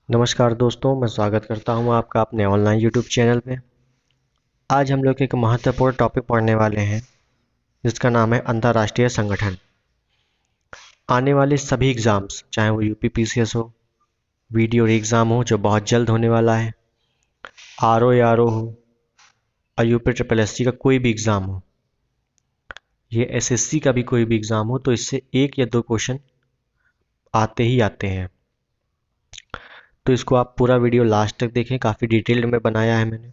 नमस्कार दोस्तों, मैं स्वागत करता हूं आपका अपने ऑनलाइन यूट्यूब चैनल पे। आज हम लोग एक महत्वपूर्ण टॉपिक पढ़ने वाले हैं जिसका नाम है अंतर्राष्ट्रीय संगठन। आने वाले सभी एग्ज़ाम्स, चाहे वो यूपी पीसीएस हो, वीडियो एग्ज़ाम हो जो बहुत जल्द होने वाला है, आरओ या आरओ हो, और यूपी ट्रिपल एससी का कोई भी एग्ज़ाम हो, ये एसएससी का भी कोई भी एग्ज़ाम हो, तो इससे एक या दो क्वेश्चन आते ही आते हैं। तो इसको आप पूरा वीडियो लास्ट तक देखें, काफ़ी डिटेल्ड में बनाया है मैंने।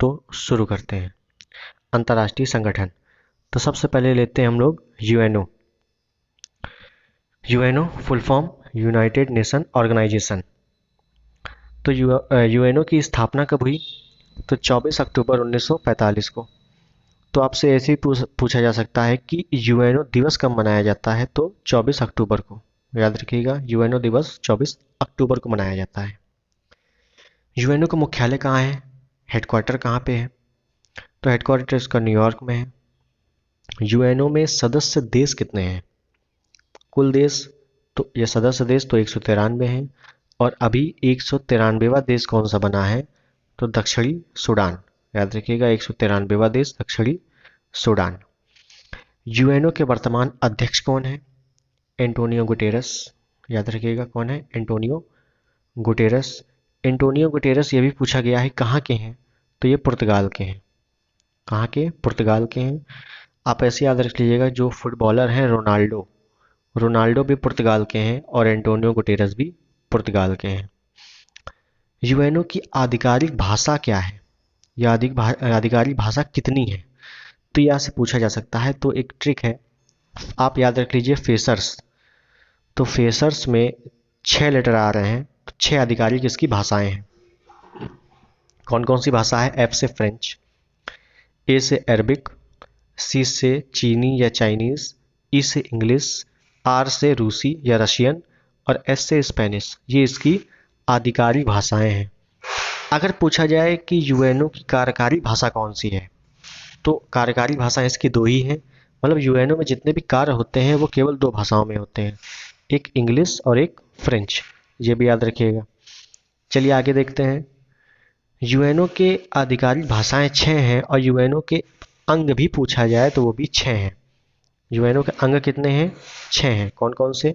तो शुरू करते हैं। अंतर्राष्ट्रीय संगठन, तो सबसे पहले लेते हैं हम लोग UNO. UNO full form United Nation Organisation. तो यूएनओ की स्थापना कब हुई? तो 24 अक्टूबर 1945 को। तो आपसे ऐसे ही पूछा जा सकता है कि यूएनओ दिवस कब मनाया जाता है? तो 24 अक्टूबर को। याद रखिएगा, यूएनओ दिवस 24 अक्टूबर को मनाया जाता है। यूएनओ का मुख्यालय कहाँ है? हेडक्वार्टर कहाँ पे है? तो हेडक्वार्टर इसका न्यूयॉर्क में है। यूएनओ में सदस्य देश कितने हैं? कुल देश, तो ये सदस्य देश तो 193 हैं। और अभी 193वां देश कौन सा बना है? तो दक्षिणी सूडान। याद रखिएगा, 193वां देश दक्षिणी सूडान। यूएनओ के वर्तमान अध्यक्ष कौन है? Antonio Guterres. याद रखिएगा, कौन है? Antonio Guterres. एंटोनियो गुटेरस ये भी पूछा गया है कहाँ के हैं? तो ये पुर्तगाल के हैं। कहाँ के? पुर्तगाल के हैं। आप ऐसे याद रख लीजिएगा, जो फुटबॉलर हैं रोनाल्डो, रोनाल्डो भी पुर्तगाल के हैं और एंटोनियो गुटेरस भी पुर्तगाल के हैं। यूएनओ की आधिकारिक भाषा क्या है? या आधिकारिक भाषा कितनी है? तो यहाँ से पूछा जा सकता है। तो एक ट्रिक है, आप याद रख लीजिए फेसर्स। तो फेसर्स में 6 लेटर आ रहे हैं, तो 6 आधिकारिक इसकी भाषाएं हैं। कौन कौन सी भाषा है? एफ से फ्रेंच, ए से अरबिक, सी से चीनी या चाइनीज, ई से इंग्लिश, आर से रूसी या रशियन, और एस से स्पेनिश। ये इसकी आधिकारिक भाषाएं हैं। अगर पूछा जाए कि यूएनओ की कार्यकारी भाषा कौन सी है, तो कार्यकारी भाषा इसकी दो ही हैं। मतलब यूएनओ में जितने भी कार्य होते हैं वो केवल दो भाषाओं में होते हैं, एक इंग्लिश और एक फ्रेंच। ये भी याद रखिएगा। चलिए आगे देखते हैं। यूएनओ के आधिकारिक भाषाएं 6 हैं और यूएनओ के अंग भी पूछा जाए तो वो भी 6 हैं। यूएनओ के अंग कितने हैं? 6 हैं। कौन कौन से?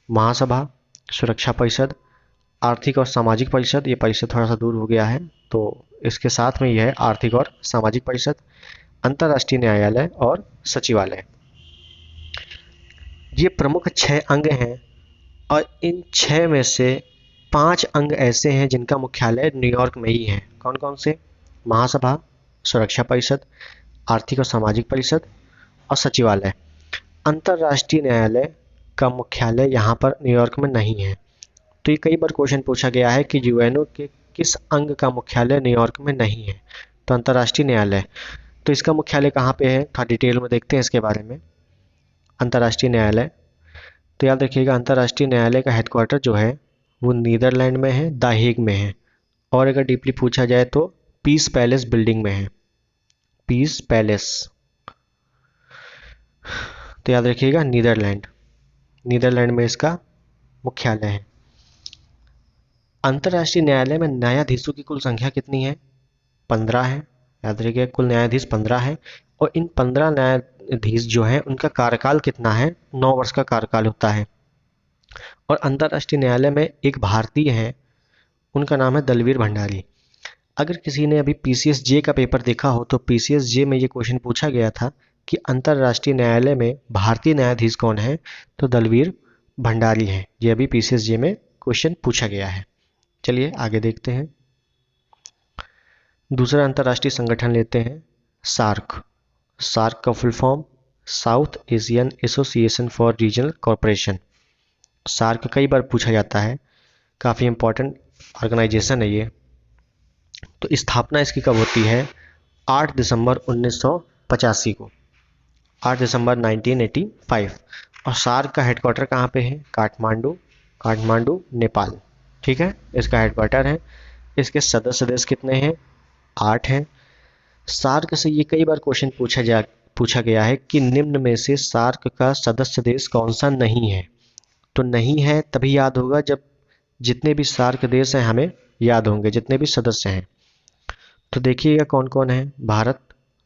महासभा, सुरक्षा परिषद, आर्थिक और सामाजिक परिषद। ये परिषद थोड़ा सा दूर हो गया है, तो इसके साथ में यह है आर्थिक और सामाजिक परिषद, अंतर्राष्ट्रीय न्यायालय और सचिवालय। ये प्रमुख 6 अंग हैं और इन 6 में से 5 अंग ऐसे हैं जिनका मुख्यालय न्यूयॉर्क में ही है। कौन कौन से? महासभा, सुरक्षा परिषद, आर्थिक और सामाजिक परिषद और सचिवालय। अंतर्राष्ट्रीय न्यायालय का मुख्यालय यहाँ पर न्यूयॉर्क में नहीं है। तो ये कई बार क्वेश्चन पूछा गया है कि यूएनओ के किस अंग का मुख्यालय न्यूयॉर्क में नहीं है? तो अंतर्राष्ट्रीय न्यायालय। तो इसका मुख्यालय कहाँ पे है? थोड़ा डिटेल में देखते हैं इसके बारे में। अंतर्राष्ट्रीय न्यायालय, तो याद रखिएगा, अंतर्राष्ट्रीय न्यायालय का हेडक्वार्टर जो है वो नीदरलैंड में है, द हेग में है। और अगर डीपली पूछा जाए तो पीस पैलेस बिल्डिंग में है, पीस पैलेस। तो याद रखिएगा, नीदरलैंड, नीदरलैंड में इसका मुख्यालय है। अंतर्राष्ट्रीय न्यायालय में न्यायाधीशों की कुल संख्या कितनी है? 15 है। याद रखिएगा, कुल न्यायाधीश 15 है। और इन 15 न्यायाधीश जो हैं उनका कार्यकाल कितना है? 9 वर्ष का कार्यकाल होता है। और अंतर्राष्ट्रीय न्यायालय में एक भारतीय हैं, उनका नाम है दलवीर भंडारी। अगर किसी ने अभी पीसीएस जे का पेपर देखा हो तो पीसीएस जे में ये क्वेश्चन पूछा गया था कि अंतर्राष्ट्रीय न्यायालय में भारतीय न्यायाधीश कौन है? तो दलवीर भंडारी हैं। ये अभी पीसीएस जे में क्वेश्चन पूछा गया है। चलिए आगे देखते हैं। दूसरा अंतर्राष्ट्रीय संगठन लेते हैं, सार्क। सार्क का full form South Asian Association for Regional Corporation. SAARC कई बार पूछा जाता है, काफ़ी इंपॉर्टेंट ऑर्गेनाइजेशन है ये। तो स्थापना इसकी कब होती है? 8 दिसंबर 1985 को, 8 दिसंबर 1985। और सार्क का हेडक्वार्टर कहाँ पे है? काठमांडू, काठमांडू नेपाल। ठीक है, इसका हेडक्वार्टर है। इसके सदस्य देश कितने हैं? 8 हैं। सार्क से ये कई बार क्वेश्चन पूछा गया है कि निम्न में से सार्क का सदस्य देश कौन सा नहीं है? तो नहीं है तभी याद होगा जब जितने भी सार्क देश हैं हमें याद होंगे, जितने भी सदस्य हैं। तो देखिएगा कौन कौन है। भारत,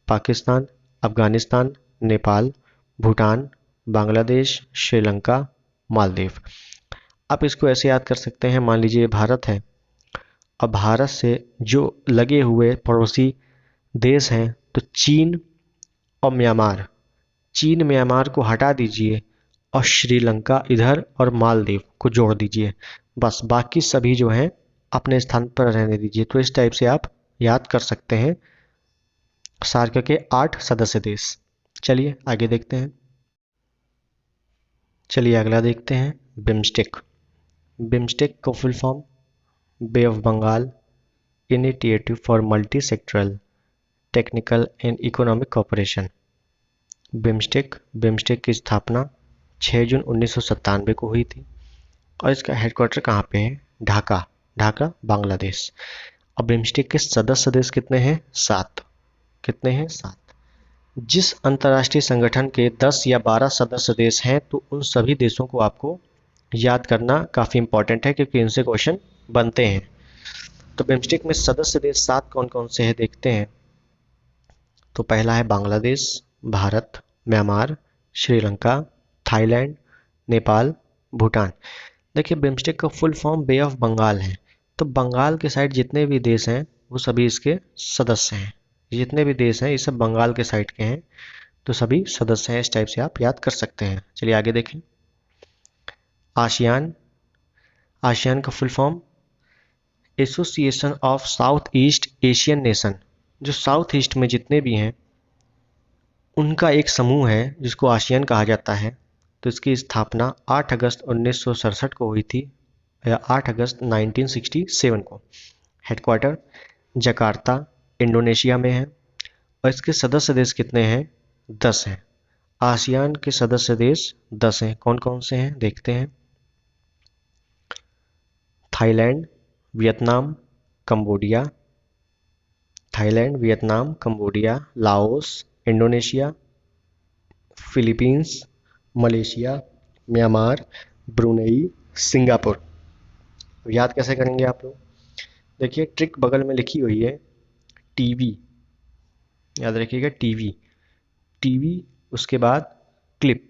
पाकिस्तान, अफगानिस्तान, नेपाल, भूटान, बांग्लादेश, श्रीलंका, मालदीव। आप इसको ऐसे याद कर सकते हैं, मान लीजिए भारत है, अब भारत से जो लगे हुए पड़ोसी देश हैं तो चीन और म्यांमार, चीन म्यांमार को हटा दीजिए और श्रीलंका इधर और मालदीव को जोड़ दीजिए, बस बाकी सभी जो हैं अपने स्थान पर रहने दीजिए। तो इस टाइप से आप याद कर सकते हैं सार्क के 8 सदस्य देश। चलिए आगे देखते हैं। चलिए अगला देखते हैं, बिम्स्टेक। बिम्स्टेक का full form Bay of Bengal Initiative for Multi Sectoral Technical and Economic Cooperation. BIMSTEC की स्थापना 6 जून 1997 को हुई थी और इसका हेडक्वार्टर कहाँ पे है? ढाका, ढाका बांग्लादेश। अब बिम्स्टेक के सदस्य देश कितने हैं? 7। कितने हैं? 7। जिस अंतर्राष्ट्रीय संगठन के 10 या 12 सदस्य देश हैं तो उन सभी देशों को आपको याद करना काफ़ी इंपॉर्टेंट है, क्योंकि इनसे क्वेश्चन बनते हैं। तो बिम्स्टेक में सदस्य देश 7 कौन कौन से हैं देखते हैं। तो पहला है बांग्लादेश, भारत, म्यांमार, श्रीलंका, थाईलैंड, नेपाल, भूटान। देखिए बिम्स्टेक का full form Bay of Bengal है, तो बंगाल के साइड जितने भी देश हैं वो सभी इसके सदस्य हैं। जितने भी देश हैं ये सब बंगाल के साइड के हैं, तो सभी सदस्य हैं। इस टाइप से आप याद कर सकते हैं। चलिए आगे देखें। आसियान। आसियान का full form association of south east Asian nation. जो साउथ ईस्ट में जितने भी हैं उनका एक समूह है जिसको आसियान कहा जाता है। तो इसकी स्थापना 8 अगस्त 1967 को हुई थी, या 8 अगस्त 1967 को। हेडक्वार्टर जकार्ता इंडोनेशिया में है और इसके सदस्य देश कितने हैं? 10 हैं। आसियान के सदस्य देश 10 हैं। कौन कौन से हैं देखते हैं। Thailand, Vietnam, Cambodia, Thailand, Vietnam, Cambodia, Laos, Indonesia, Philippines, Malaysia, Myanmar, Brunei, Singapore. याद कैसे करेंगे आप लोग? देखिए ट्रिक बगल में लिखी हुई है, टीवी, याद रखिएगा टीवी। टीवी उसके बाद क्लिप,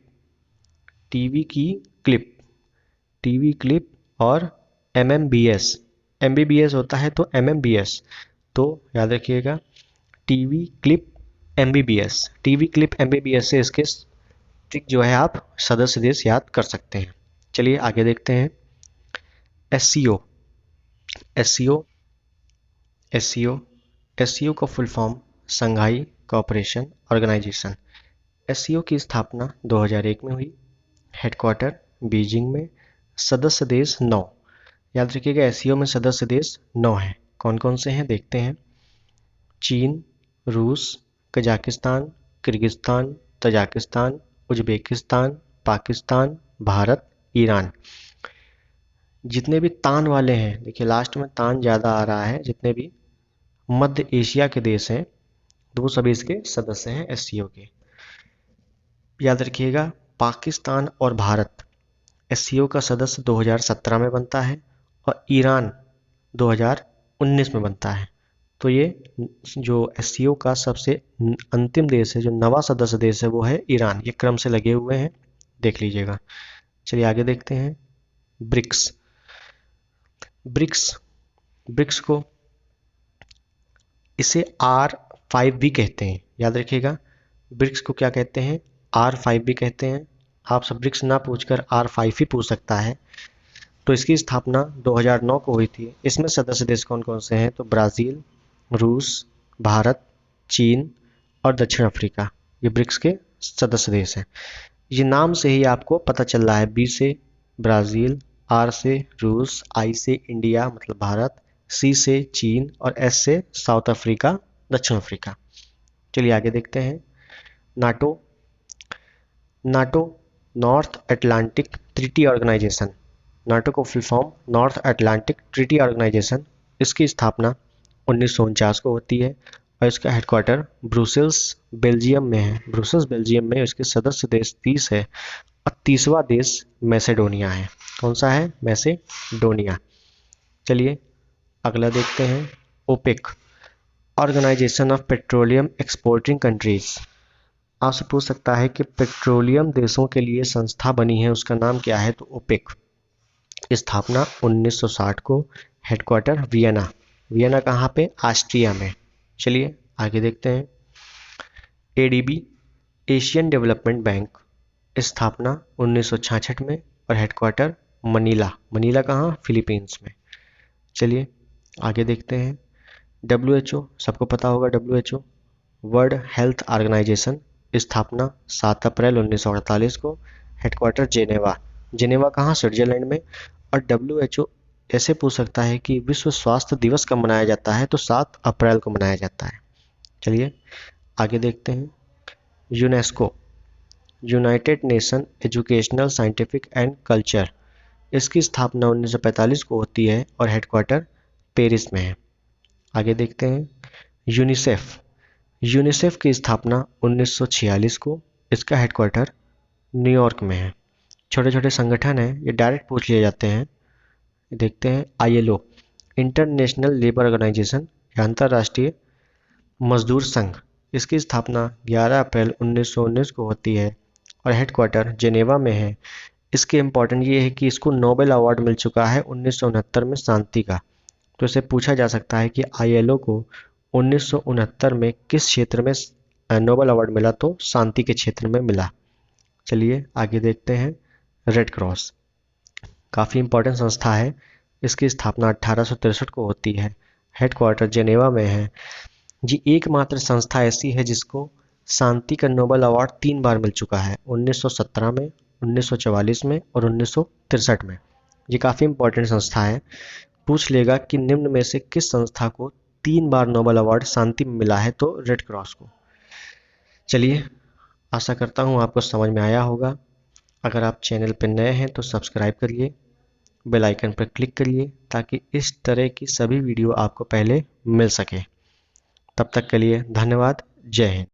टीवी की क्लिप, टीवी क्लिप और एमएमबीएस। एमबीबीएस होता है तो एमएमबीएस, तो याद रखिएगा TV clip MBBS. TV clip MBBS से इसके ट्रिक जो है आप सदस्य देश याद कर सकते हैं। चलिए आगे देखते हैं। एससीओ। एससीओ एससीओ एससीओ का फुल फॉर्म संघाई कोऑपरेशन ऑर्गेनाइजेशन। एससीओ की स्थापना 2001 में हुई। हेडक्वार्टर बीजिंग में। सदस्य देश 9। याद रखिएगा एससीओ में सदस्य देश 9 हैं। कौन कौन से हैं देखते हैं। चीन, रूस, Kazakhstan, Kyrgyzstan, Tajikistan, Uzbekistan, Pakistan, Bharat, Iran. जितने भी तान वाले हैं, देखिए लास्ट में तान ज़्यादा आ रहा है, जितने भी मध्य एशिया के देश हैं तो वो सभी इसके सदस्य हैं एससीओ के। याद रखिएगा पाकिस्तान और भारत एससीओ का सदस्य 2017 में बनता है और ईरान 2019 में बनता है। तो ये जो एससीओ का सबसे अंतिम देश है, जो नवा सदस्य देश है, वो है ईरान। ये क्रम से लगे हुए हैं, देख लीजिएगा। चलिए आगे देखते हैं। ब्रिक्स। ब्रिक्स को इसे R5 भी कहते हैं। याद रखिएगा ब्रिक्स को क्या कहते हैं? R5 भी कहते हैं। आप सब ब्रिक्स ना पूछकर R5 ही पूछ सकता है। तो इसकी स्थापना 2009 को हुई थी। इसमें सदस्य देश कौन कौन से हैं? तो ब्राज़ील, रूस, भारत, चीन और दक्षिण अफ्रीका, ये ब्रिक्स के सदस्य देश हैं। ये नाम से ही आपको पता चल रहा है, बी से ब्राज़ील, आर से रूस, आई से इंडिया मतलब भारत, सी से चीन और एस से साउथ अफ्रीका, दक्षिण अफ्रीका। चलिए आगे देखते हैं। NATO. NATO North Atlantic Treaty Organization. NATO को full form North Atlantic Treaty Organization. इसकी स्थापना 1949 को होती है और इसका हेडक्वार्टर ब्रुसेल्स बेल्जियम में है। ब्रुसेल्स बेल्जियम में इसके सदस्य देश 30 है और 30वां देश मैसेडोनिया है। कौन सा है? मैसेडोनिया। चलिए अगला देखते हैं, OPEC, Organisation of Petroleum Exporting Countries. आपसे पूछ सकता है कि पेट्रोलियम देशों के लिए संस्था बनी है, उसका नाम क्या है? तो ओपेक। स्थापना 1960 को, हेडक्वार्टर वियना। वियना कहाँ पे? ऑस्ट्रिया में। चलिए आगे देखते हैं, एडीबी, एशियन डेवलपमेंट बैंक। स्थापना 1966 में और हेडक्वार्टर मनीला। मनीला कहाँ? फिलीपींस में। चलिए आगे देखते हैं, डब्ल्यूएचओ, सबको पता होगा डब्ल्यूएचओ, वर्ल्ड हेल्थ ऑर्गेनाइजेशन। स्थापना 7 अप्रैल 1948 को, हेडक्वार्टर जेनेवा। जेनेवा कहाँ? स्विट्जरलैंड में। और डब्ल्यूएचओ ऐसे पूछ सकता है कि विश्व स्वास्थ्य दिवस कब मनाया जाता है? तो 7 अप्रैल को मनाया जाता है। चलिए आगे देखते हैं, UNESCO, United nation educational scientific and culture. इसकी स्थापना 1945 को होती है और हेडक्वार्टर पेरिस में है। आगे देखते हैं, यूनिसेफ, यूनिसेफ की स्थापना 1946 को, इसका हेडक्वार्टर न्यूयॉर्क में है। छोटे छोटे संगठन हैं, ये डायरेक्ट पूछ लिए जाते हैं। देखते हैं, आईएलओ, इंटरनेशनल लेबर ऑर्गेनाइजेशन, अंतर्राष्ट्रीय मजदूर संघ। इसकी स्थापना 11 अप्रैल 1919 को होती है और हेडक्वार्टर जेनेवा में है। इसके इम्पोर्टेंट ये है कि इसको नोबेल अवार्ड मिल चुका है 1969 में शांति का। तो इसे पूछा जा सकता है कि आईएलओ को 1969 में किस क्षेत्र में नोबेल अवार्ड मिला? तो शांति के क्षेत्र में मिला। चलिए आगे देखते हैं, रेड क्रॉस, काफ़ी इम्पोर्टेंट संस्था है। इसकी स्थापना 1863 को होती है, हेडक्वार्टर जेनेवा में है। जी एकमात्र संस्था ऐसी है जिसको शांति का नोबेल अवार्ड 3 बार मिल चुका है, 1917 में, 1944 में और 1963 में। ये काफ़ी इम्पोर्टेंट संस्था है। पूछ लेगा कि निम्न में से किस संस्था को 3 बार नोबेल अवार्ड शांति में मिला है? तो रेड क्रॉस को। चलिए आशा करता हूँ आपको समझ में आया होगा। अगर आप चैनल पर नए हैं तो सब्सक्राइब करिए, बेल आइकन पर क्लिक करिए ताकि इस तरह की सभी वीडियो आपको पहले मिल सके। तब तक के लिए धन्यवाद। जय हिंद।